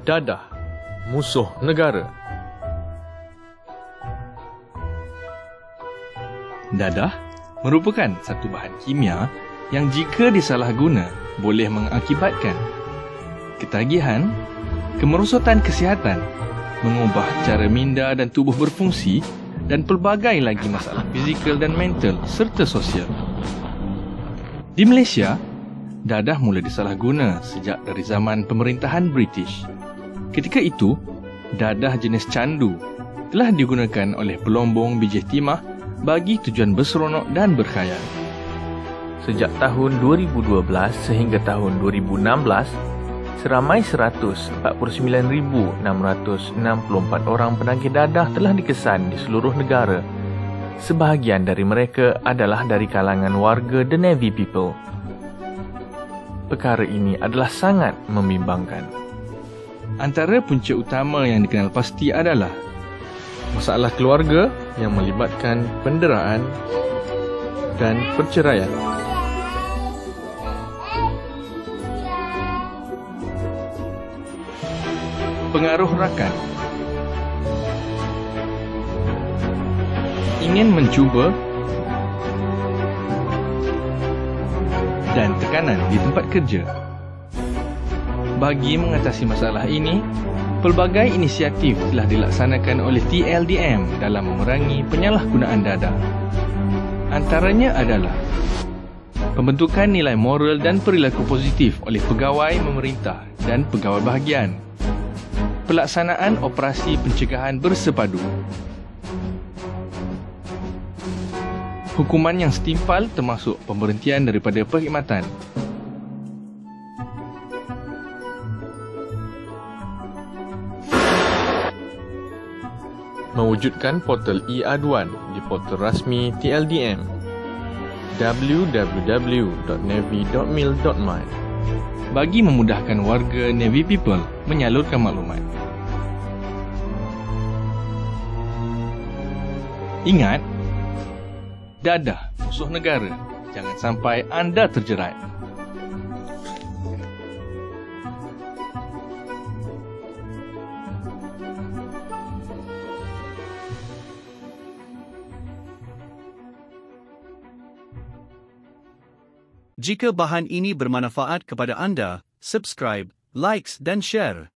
Dadah, musuh negara. Dadah merupakan satu bahan kimia yang jika disalahguna boleh mengakibatkan ketagihan, kemerosotan kesihatan, mengubah cara minda dan tubuh berfungsi dan pelbagai lagi masalah fizikal dan mental serta sosial. Di Malaysia, dadah mula disalahguna sejak dari zaman pemerintahan British. Ketika itu, dadah jenis candu telah digunakan oleh pelombong bijih timah bagi tujuan berseronok dan berkhayal. Sejak tahun 2012 sehingga tahun 2016, seramai 149,664 orang penagih dadah telah dikesan di seluruh negara. Sebahagian dari mereka adalah dari kalangan warga The Navy People. Perkara ini adalah sangat membimbangkan. Antara punca utama yang dikenal pasti adalah masalah keluarga yang melibatkan penderaan dan perceraian. Pengaruh rakan. Ingin mencuba dan tekanan di tempat kerja. Bagi mengatasi masalah ini, pelbagai inisiatif telah dilaksanakan oleh TLDM dalam memerangi penyalahgunaan dadah. Antaranya adalah pembentukan nilai moral dan perilaku positif oleh pegawai memerintah dan pegawai bahagian, pelaksanaan operasi pencegahan bersepadu, hukuman yang setimpal termasuk pemberhentian daripada perkhidmatan, mewujudkan portal e-aduan di portal rasmi TLDM www.navy.mil.my bagi memudahkan warga Navy People menyalurkan maklumat. Ingat, dadah musuh negara. Jangan sampai anda terjerat. Jika bahan ini bermanfaat kepada anda, subscribe, likes dan share.